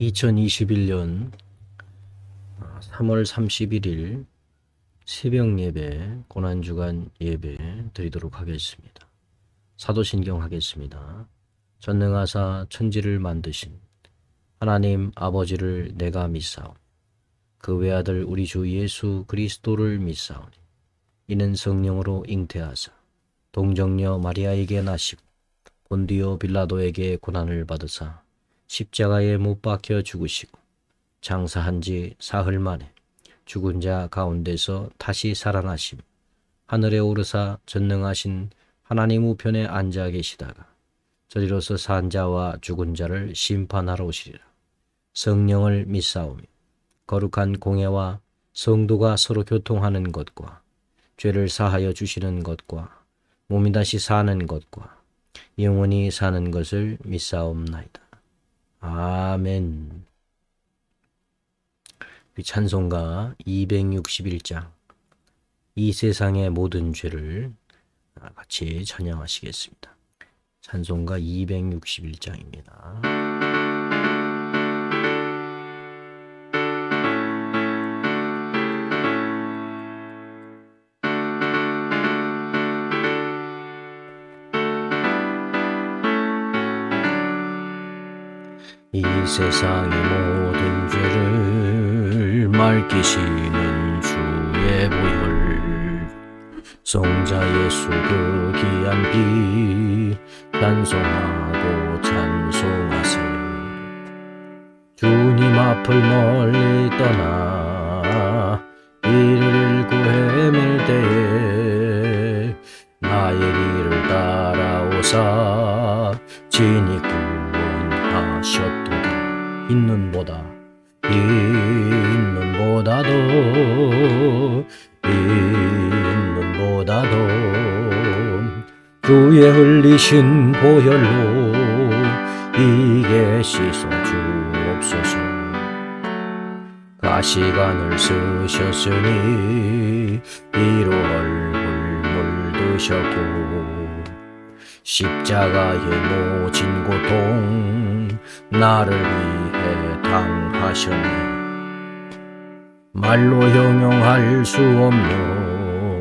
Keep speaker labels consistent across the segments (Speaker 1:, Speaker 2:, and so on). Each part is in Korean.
Speaker 1: 2021년 3월 31일 새벽 예배, 고난주간 예배 드리도록 하겠습니다. 사도신경 하겠습니다. 전능하사 천지를 만드신 하나님 아버지를 내가 믿사오니 그 외아들 우리 주 예수 그리스도를 믿사오니 이는 성령으로 잉태하사 동정녀 마리아에게 나시고 본디오 빌라도에게 고난을 받으사 십자가에 못 박혀 죽으시고 장사한 지 사흘 만에 죽은 자 가운데서 다시 살아나심 하늘에 오르사 전능하신 하나님 우편에 앉아 계시다가 저리로서 산 자와 죽은 자를 심판하러 오시리라. 성령을 믿사오며 거룩한 공예와 성도가 서로 교통하는 것과 죄를 사하여 주시는 것과 몸이 다시 사는 것과 영원히 사는 것을 믿사옵나이다. 아멘. 찬송가 261장 이 세상의 모든 죄를 같이 찬양하시겠습니다. 찬송가 261장입니다. 이 세상의 모든 죄를 맑히시는 주의 보혈 성자 예수 그 귀한 피 찬송하고 찬송하세. 주님 앞을 멀리 떠나 이를 구해낼 때에 나의 길을 따라오사 진이 구원하셨도다. 있는보다도 주의 흘리신 보혈로 이게 씻어 주옵소서. 가시관을 쓰셨으니 이로 얼굴 물드셨고 십자가에 모진 고통 나를 위해 당하셨네. 말로 형용할 수 없는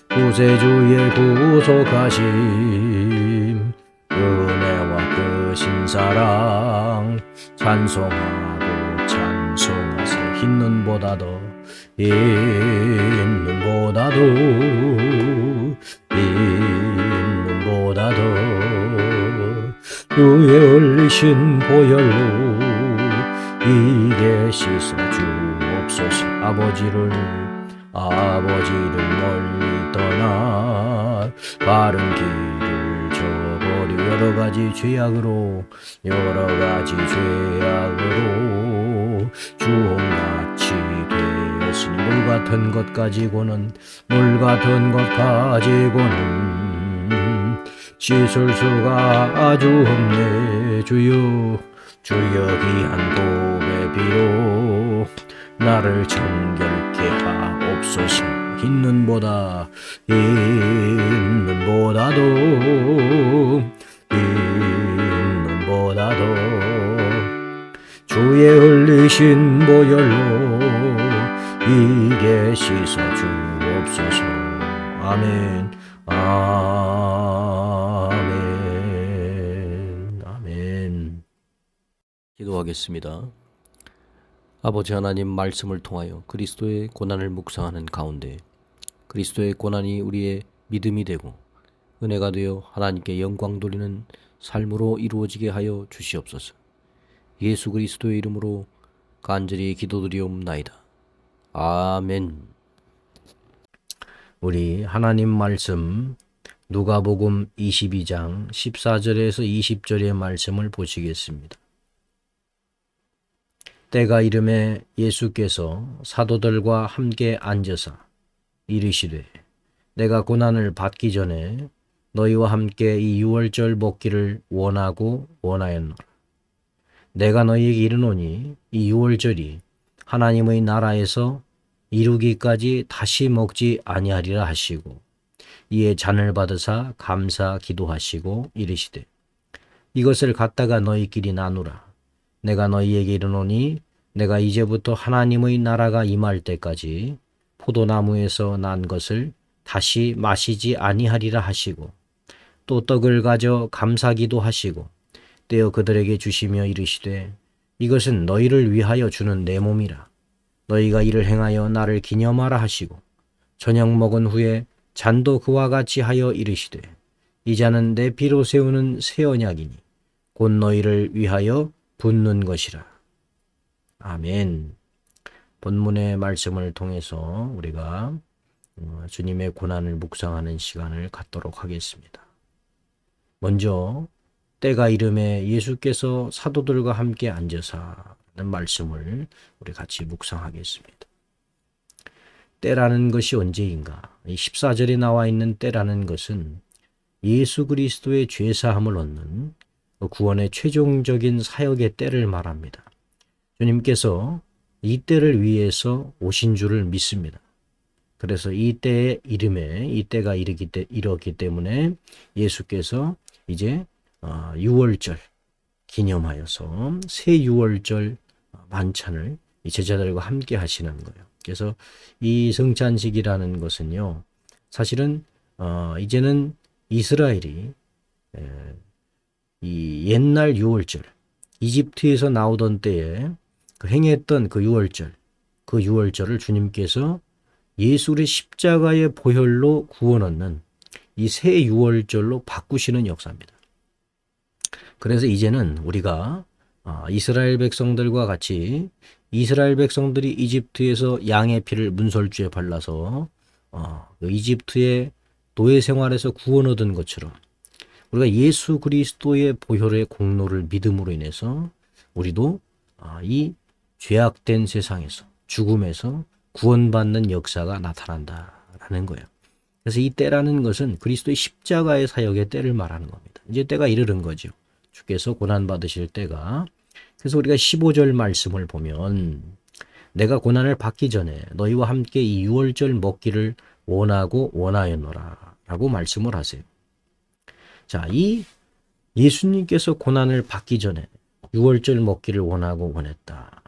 Speaker 1: 구세주의 구속하심 은혜와 크신 사랑 찬송하고 찬송하세. 있는보다도 주의 흘리신 보혈로 이게 씻어 주옵소서. 아버지를 멀리 떠나 바른 길을 저버려 여러 가지 죄악으로 주홍같이 되었으니 물 같은 것 가지고는 씻을 수가 아주 없네. 주여 귀한 보배 비로 나를 정결케 하옵소서. 있는보다도 주의 흘리신 보혈로 이게 씻어 주옵소서. 아멘. 아멘. 기도하겠습니다. 아버지 하나님, 말씀을 통하여 그리스도의 고난을 묵상하는 가운데 그리스도의 고난이 우리의 믿음이 되고 은혜가 되어 하나님께 영광 돌리는 삶으로 이루어지게 하여 주시옵소서. 예수 그리스도의 이름으로 간절히 기도드리옵나이다. 아멘. 우리 하나님 말씀 누가복음 22장 14절에서 20절의 말씀을 보시겠습니다. 때가 이름에 예수께서 사도들과 함께 앉으사 이르시되 내가 고난을 받기 전에 너희와 함께 이 유월절 먹기를 원하였노라. 내가 너희에게 이르노니 이 유월절이 하나님의 나라에서 이루기까지 다시 먹지 아니하리라 하시고 이에 잔을 받으사 감사 기도하시고 이르시되 이것을 갖다가 너희끼리 나누라. 내가 너희에게 이르노니 내가 이제부터 하나님의 나라가 임할 때까지 포도나무에서 난 것을 다시 마시지 아니하리라 하시고 또 떡을 가져 감사기도 하시고 떼어 그들에게 주시며 이르시되 이것은 너희를 위하여 주는 내 몸이라. 너희가 이를 행하여 나를 기념하라 하시고 저녁 먹은 후에 잔도 그와 같이 하여 이르시되 이 잔은 내 피로 세우는 새 언약이니 곧 너희를 위하여 붓는 것이라. 아멘. 본문의 말씀을 통해서 우리가 주님의 고난을 묵상하는 시간을 갖도록 하겠습니다. 먼저 때가 이름에 예수께서 사도들과 함께 앉으사 하는 말씀을 우리 같이 묵상하겠습니다. 때라는 것이 언제인가? 14절에 나와 있는 때라는 것은 예수 그리스도의 죄사함을 얻는 구원의 최종적인 사역의 때를 말합니다. 주님께서 이 때를 위해서 오신 줄을 믿습니다. 그래서 이 때의 이름에 이 때가 이렇기 때문에 예수께서 이제 6월절 기념하여서 새 6월절 만찬을 제자들과 함께 하시는 거예요. 그래서 이 성찬식이라는 것은요, 사실은 이제는 이스라엘이 이 옛날 6월절 이집트에서 나오던 때에 행했던 그 6월절, 그 6월절을 주님께서 예수의 십자가의 보혈로 구원 얻는 이 새 6월절로 바꾸시는 역사입니다. 그래서 이제는 우리가 이스라엘 백성들과 같이 이스라엘 백성들이 이집트에서 양의 피를 문설주에 발라서 이집트의 노예 생활에서 구원 얻은 것처럼 우리가 예수 그리스도의 보혈의 공로를 믿음으로 인해서 우리도 이 죄악된 세상에서 죽음에서 구원받는 역사가 나타난다라는 거예요. 그래서 이 때라는 것은 그리스도의 십자가의 사역의 때를 말하는 겁니다. 이제 때가 이르는 거죠. 주께서 고난받으실 때가. 그래서 우리가 15절 말씀을 보면 내가 고난을 받기 전에 너희와 함께 이 6월절 먹기를 원하고 원하였노라 라고 말씀을 하세요. 자, 이 예수님께서 고난을 받기 전에 6월절 먹기를 원하고 원했다.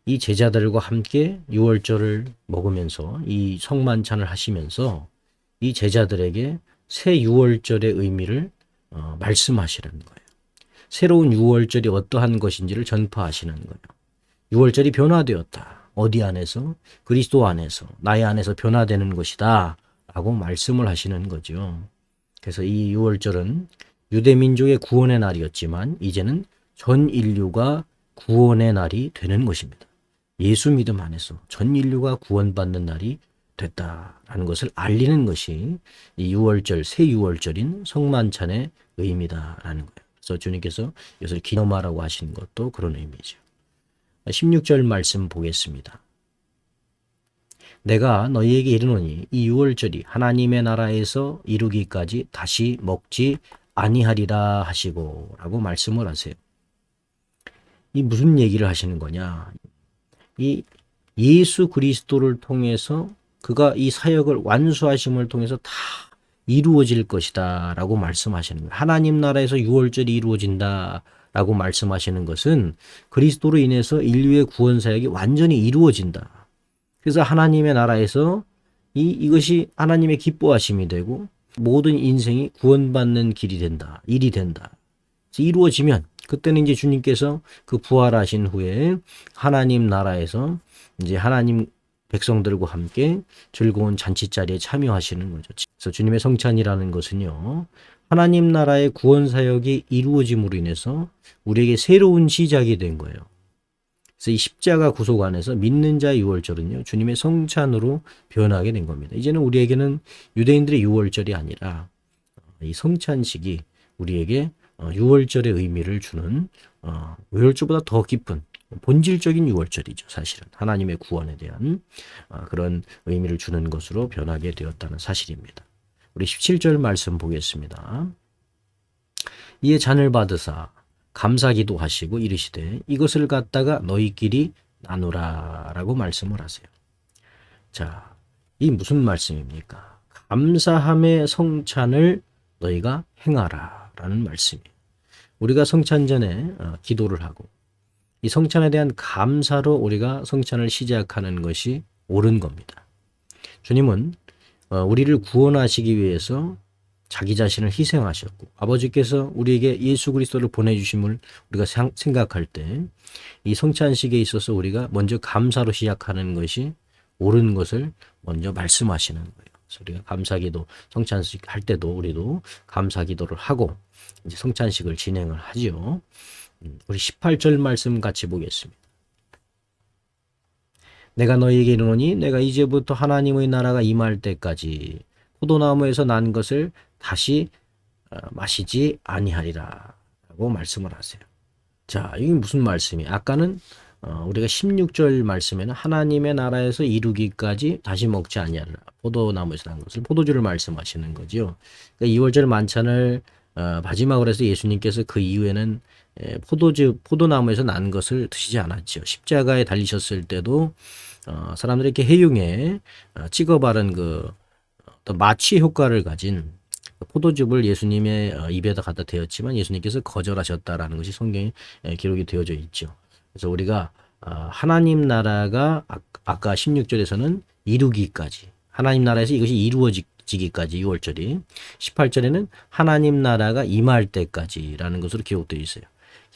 Speaker 1: 이 제자들과 함께 6월절을 먹으면서 이 성만찬을 하시면서 이 제자들에게 새 6월절의 의미를 말씀하시는 거예요. 새로운 6월절이 어떠한 것인지를 전파하시는 거예요. 6월절이 변화되었다. 어디 안에서? 그리스도 안에서, 나의 안에서 변화되는 것이다 라고 말씀을 하시는 거죠. 그래서 이 6월절은 유대민족의 구원의 날이었지만 이제는 전 인류가 구원의 날이 되는 것입니다. 예수 믿음 안에서 전 인류가 구원받는 날이 됐다라는 것을 알리는 것이 이 6월절, 새 6월절인 성만찬의 의미다라는 거예요. 그래서 주님께서 이것을 기념하라고 하시는 것도 그런 의미죠. 16절 말씀 보겠습니다. 내가 너희에게 이르노니 이 6월절이 하나님의 나라에서 이루기까지 다시 먹지 아니하리라 하시고 라고 말씀을 하세요. 이 무슨 얘기를 하시는 거냐? 이 예수 그리스도를 통해서 그가 이 사역을 완수하심을 통해서 다 이루어질 것이다 라고 말씀하시는 거예요. 하나님 나라에서 6월절이 이루어진다 라고 말씀하시는 것은 그리스도로 인해서 인류의 구원 사역이 완전히 이루어진다. 그래서 하나님의 나라에서 이것이 하나님의 기뻐하심이 되고 모든 인생이 구원받는 길이 된다. 일이 된다. 이루어지면 그때는 이제 주님께서 그 부활하신 후에 하나님 나라에서 이제 하나님 백성들과 함께 즐거운 잔치자리에 참여하시는 거죠. 그래서 주님의 성찬이라는 것은요, 하나님 나라의 구원 사역이 이루어짐으로 인해서 우리에게 새로운 시작이 된 거예요. 그래서 이 십자가 구속 안에서 믿는 자의 6월절은요, 주님의 성찬으로 변하게 된 겁니다. 이제는 우리에게는 유대인들의 6월절이 아니라 이 성찬식이 우리에게 6월절의 의미를 주는 5월절보다 더 깊은 본질적인 6월절이죠. 사실은 하나님의 구원에 대한 그런 의미를 주는 것으로 변하게 되었다는 사실입니다. 우리 17절 말씀 보겠습니다. 이에 잔을 받으사 감사기도 하시고 이르시되 이것을 갖다가 너희끼리 나누라 라고 말씀을 하세요. 자, 이 무슨 말씀입니까? 감사함의 성찬을 너희가 행하라 라는 말씀이에요. 우리가 성찬 전에 기도를 하고 이 성찬에 대한 감사로 우리가 성찬을 시작하는 것이 옳은 겁니다. 주님은 우리를 구원하시기 위해서 자기 자신을 희생하셨고 아버지께서 우리에게 예수 그리스도를 보내주심을 우리가 생각할 때 이 성찬식에 있어서 우리가 먼저 감사로 시작하는 것이 옳은 것을 먼저 말씀하시는 거예요. 그래서 우리가 감사기도 성찬식 할 때도 우리도 감사기도를 하고 이제 성찬식을 진행을 하지요. 우리 18절 말씀 같이 보겠습니다. 내가 너희에게 이르노니 내가 이제부터 하나님의 나라가 임할 때까지 포도나무에서 난 것을 다시 마시지 아니하리라 라고 말씀을 하세요. 자, 이게 무슨 말씀이? 아까는 우리가 16절 말씀에는 하나님의 나라에서 이루기까지 다시 먹지 아니하리라. 포도나무에서 난 것을 포도주를 말씀하시는 거죠. 그러니까 2월절 만찬을 마지막으로 해서 예수님께서 그 이후에는 포도나무에서 난 것을 드시지 않았죠. 십자가에 달리셨을 때도 사람들이 이렇게 해흉에 찍어 바른 그 어떤 마취 효과를 가진 포도즙을 예수님의 입에다 갖다 대었지만 예수님께서 거절하셨다라는 것이 성경에 기록이 되어져 있죠. 그래서 우리가 하나님 나라가 아까 16절에서는 이루기까지 하나님 나라에서 이것이 이루어지기까지 6월절이 18절에는 하나님 나라가 임할 때까지라는 것으로 기록되어 있어요.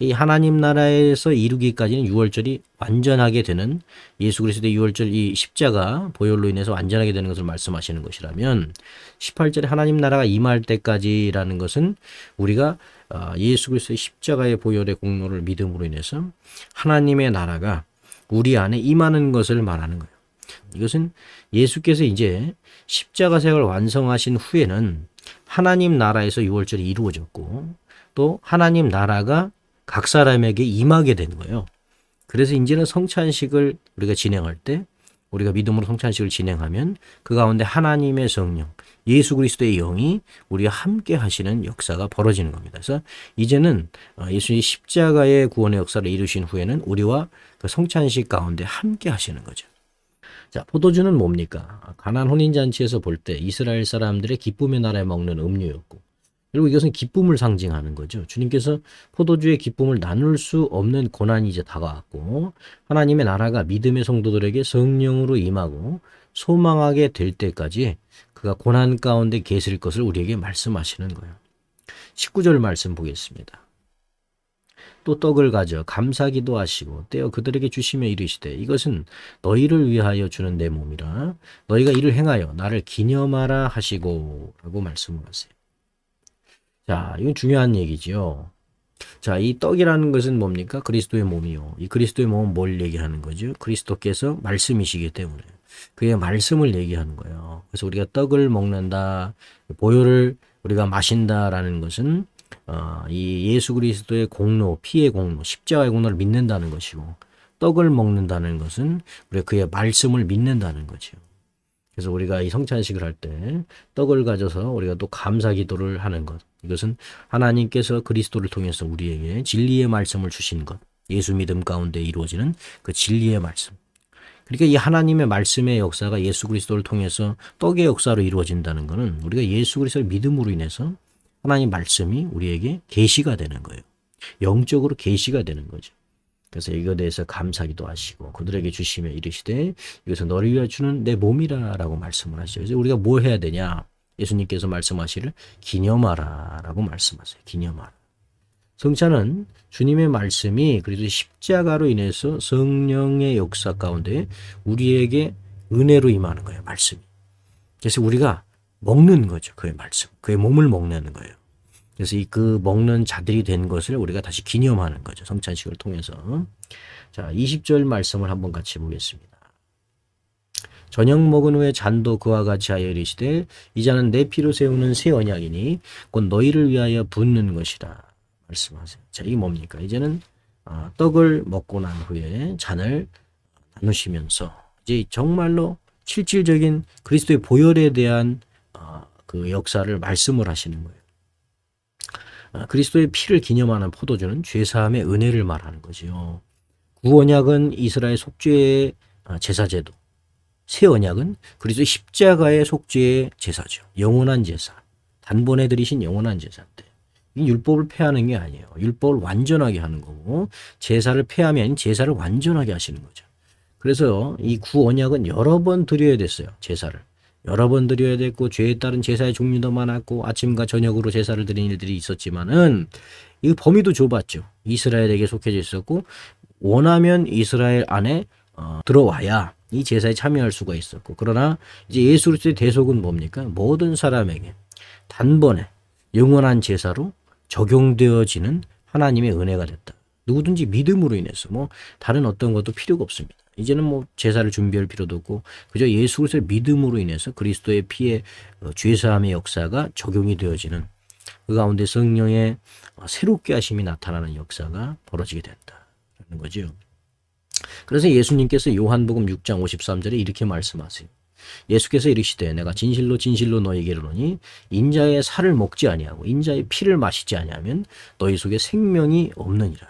Speaker 1: 이 하나님 나라에서 이루기까지는 6월절이 완전하게 되는 예수 그리스도의 6월절 이 십자가 보혈로 인해서 완전하게 되는 것을 말씀하시는 것이라면 18절에 하나님 나라가 임할 때까지라는 것은 우리가 예수 그리스도의 십자가의 보혈의 공로를 믿음으로 인해서 하나님의 나라가 우리 안에 임하는 것을 말하는 거예요. 이것은 예수께서 이제 십자가 사역을 완성하신 후에는 하나님 나라에서 6월절이 이루어졌고 또 하나님 나라가 각 사람에게 임하게 된 거예요. 그래서 이제는 성찬식을 우리가 진행할 때 우리가 믿음으로 성찬식을 진행하면 그 가운데 하나님의 성령, 예수 그리스도의 영이 우리와 함께 하시는 역사가 벌어지는 겁니다. 그래서 이제는 예수님이 십자가의 구원의 역사를 이루신 후에는 우리와 그 성찬식 가운데 함께 하시는 거죠. 자, 포도주는 뭡니까? 가나안 혼인잔치에서 볼 때 이스라엘 사람들의 기쁨의 날에 먹는 음료였고 그리고 이것은 기쁨을 상징하는 거죠. 주님께서 포도주의 기쁨을 나눌 수 없는 고난이 이제 다가왔고 하나님의 나라가 믿음의 성도들에게 성령으로 임하고 소망하게 될 때까지 그가 고난 가운데 계실 것을 우리에게 말씀하시는 거예요. 19절 말씀 보겠습니다. 또 떡을 가져 감사기도 하시고 떼어 그들에게 주시며 이르시되 이것은 너희를 위하여 주는 내 몸이라 너희가 이를 행하여 나를 기념하라 하시고 라고 말씀을 하세요. 자, 이건 중요한 얘기지요. 자, 이 떡이라는 것은 뭡니까? 그리스도의 몸이요. 이 그리스도의 몸은 뭘 얘기하는 거죠? 그리스도께서 말씀이시기 때문에 그의 말씀을 얘기하는 거예요. 그래서 우리가 떡을 먹는다, 보혈을 우리가 마신다라는 것은 이 예수 그리스도의 공로, 피의 공로, 십자가의 공로를 믿는다는 것이고 떡을 먹는다는 것은 우리가 그의 말씀을 믿는다는 거죠. 그래서 우리가 이 성찬식을 할 때 떡을 가져서 우리가 또 감사 기도를 하는 것. 이것은 하나님께서 그리스도를 통해서 우리에게 진리의 말씀을 주신 것. 예수 믿음 가운데 이루어지는 그 진리의 말씀. 그러니까 이 하나님의 말씀의 역사가 예수 그리스도를 통해서 떡의 역사로 이루어진다는 것은 우리가 예수 그리스도의 믿음으로 인해서 하나님 말씀이 우리에게 계시가 되는 거예요. 영적으로 계시가 되는 거죠. 그래서 이거에 대해서 감사기도 하시고 그들에게 주시며 이르시되 이것은 너를 위하여 주는 내 몸이라라고 말씀을 하시죠. 그래서 우리가 뭐 해야 되냐? 예수님께서 말씀하시를 기념하라라고 말씀하세요. 기념하라. 성찬은 주님의 말씀이 그래도 십자가로 인해서 성령의 역사 가운데 우리에게 은혜로 임하는 거예요. 말씀이. 그래서 우리가 먹는 거죠. 그의 말씀. 그의 몸을 먹는 거예요. 그래서 그 먹는 자들이 된 것을 우리가 다시 기념하는 거죠. 성찬식을 통해서. 자, 20절 말씀을 한번 같이 보겠습니다. 저녁 먹은 후에 잔도 그와 같이 하여 이르시되 이 잔은 내 피로 세우는 새 언약이니 곧 너희를 위하여 붓는 것이라 말씀하세요. 자, 이게 뭡니까? 이제는 떡을 먹고 난 후에 잔을 나누시면서 이제 정말로 실질적인 그리스도의 보혈에 대한 그 역사를 말씀을 하시는 거예요. 그리스도의 피를 기념하는 포도주는 죄사함의 은혜를 말하는 거지요. 구언약은 이스라엘 속죄의 제사제도, 새 언약은 그리스도의 십자가의 속죄의 제사죠. 영원한 제사, 단번에 드리신 영원한 제사인데 이 율법을 폐하는 게 아니에요. 율법을 완전하게 하는 거고 제사를 폐함이 아닌 제사를 완전하게 하시는 거죠. 그래서 이 구언약은 여러 번 드려야 됐어요. 제사를. 여러 번 드려야 됐고 죄에 따른 제사의 종류도 많았고 아침과 저녁으로 제사를 드리는 일들이 있었지만은 이 범위도 좁았죠. 이스라엘에게 속해져 있었고 원하면 이스라엘 안에 들어와야 이 제사에 참여할 수가 있었고 그러나 이제 예수 그리스도의 대속은 뭡니까? 모든 사람에게 단번에 영원한 제사로 적용되어지는 하나님의 은혜가 됐다. 누구든지 믿음으로 인해서 뭐 다른 어떤 것도 필요가 없습니다. 이제는 뭐 제사를 준비할 필요도 없고 그저 예수 그리스도의 믿음으로 인해서 그리스도의 피에 죄사함의 역사가 적용이 되어지는 그 가운데 성령의 새롭게 하심이 나타나는 역사가 벌어지게 된다는 거죠. 그래서 예수님께서 요한복음 6장 53절에 이렇게 말씀하세요. 예수께서 이르시되 내가 진실로 진실로 너희에게 이르노니 인자의 살을 먹지 아니하고 인자의 피를 마시지 아니하면 너희 속에 생명이 없느니라.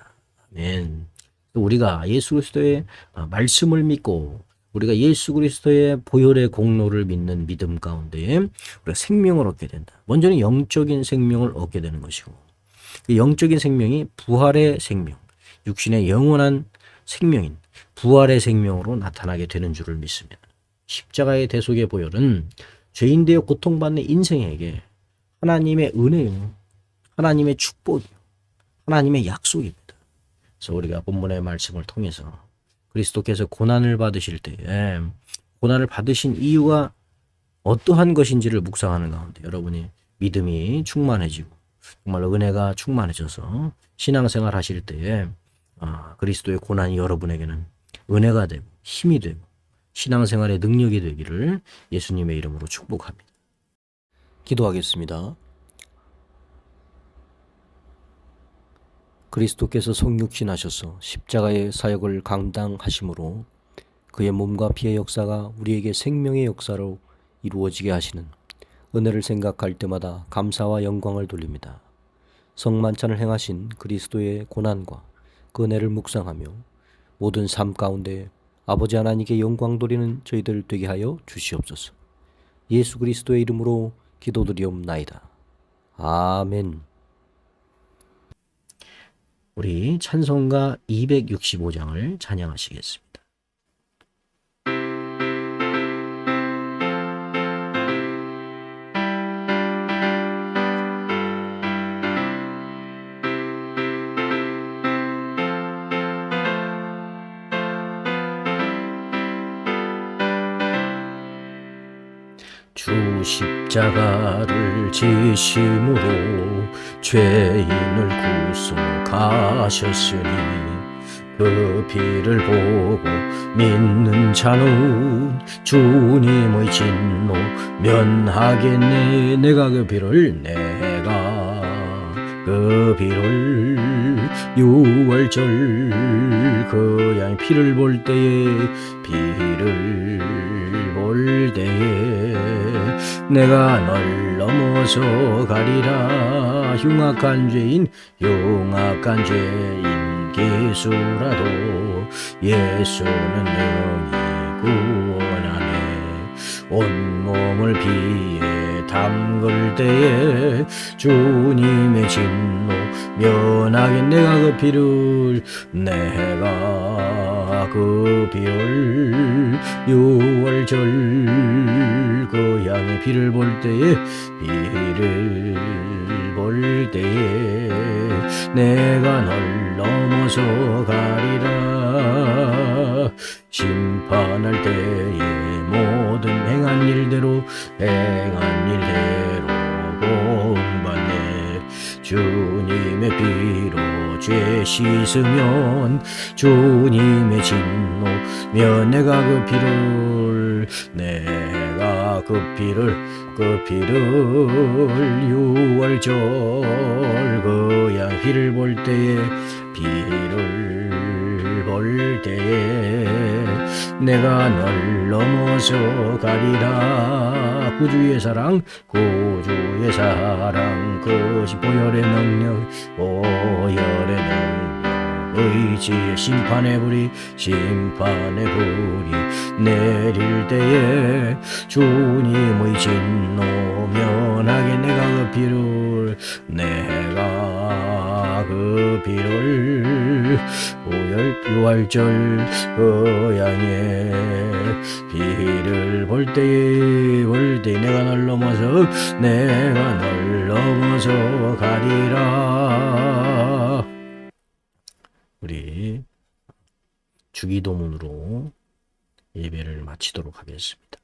Speaker 1: 아멘. 우리가 예수 그리스도의 말씀을 믿고 우리가 예수 그리스도의 보혈의 공로를 믿는 믿음 가운데 우리가 생명을 얻게 된다. 먼저는 영적인 생명을 얻게 되는 것이고 그 영적인 생명이 부활의 생명, 육신의 영원한 생명인 부활의 생명으로 나타나게 되는 줄을 믿습니다. 십자가의 대속의 보혈은 죄인 되어 고통받는 인생에게 하나님의 은혜요, 하나님의 축복이요, 하나님의 약속입니다. 그래서 우리가 본문의 말씀을 통해서 그리스도께서 고난을 받으실 때에 고난을 받으신 이유가 어떠한 것인지를 묵상하는 가운데 여러분이 믿음이 충만해지고 정말 은혜가 충만해져서 신앙생활 하실 때에 그리스도의 고난이 여러분에게는 은혜가 되고 힘이 되고 신앙생활의 능력이 되기를 예수님의 이름으로 축복합니다. 기도하겠습니다. 그리스도께서 성육신하셔서 십자가의 사역을 감당하심으로 그의 몸과 피의 역사가 우리에게 생명의 역사로 이루어지게 하시는 은혜를 생각할 때마다 감사와 영광을 돌립니다. 성만찬을 행하신 그리스도의 고난과 그 은혜를 묵상하며 모든 삶 가운데 아버지 하나님께 영광 돌리는 저희들 되게 하여 주시옵소서. 예수 그리스도의 이름으로 기도드리옵나이다. 아멘. 우리 찬송가 265장을 찬양하시겠습니다. 주 십자가를 지심으로 죄인을 구속하셨으니 그 피를 보고 믿는 자는 주님의 진노 면하겠네. 내가 그 피를 유월절 그 양의 피를 볼 때에 내가 널 넘어서 가리라. 흉악한 죄인 기수라도 예수는 능히 구원하네. 온몸을 피에 담글 때에 주님의 진노 면하게. 내가 그 피를 유월절 그 양의 피를 볼 때에 내가 널 넘어서 가리라. 심판할 때에 모든 행한 일대로 본받네. 주님의 피로 죄 씻으면 주님의 진노면 내가 그 피를 유월절 그 양 피를 볼 때에 내가 널 넘어서 가리라. 구주의 사랑 그것이 보혈의 능력 의지의 심판의 불이 내릴 때에 주님의 진노 면하게 내가 그 피를 유월절 고향에 비를 볼 때에 내가 널 넘어서 가리라. 우리 주기도문으로 예배를 마치도록 하겠습니다.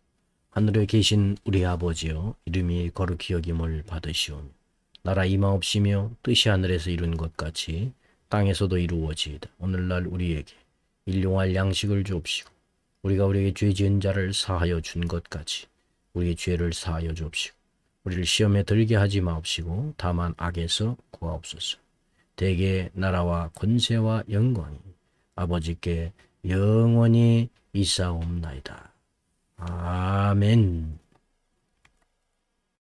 Speaker 1: 하늘에 계신 우리 아버지여, 이름이 거룩히 여김을 받으시오며 나라 임하옵시며 뜻이 하늘에서 이룬 것 같이 땅에서도 이루어지이다. 오늘날 우리에게 일용할 양식을 주옵시고 우리가 우리에게 죄 지은 자를 사하여 준 것 같이 우리의 죄를 사하여 주옵시고 우리를 시험에 들게 하지 마옵시고 다만 악에서 구하옵소서. 대개 나라와 권세와 영광이 아버지께 영원히 있사옵나이다. 아멘.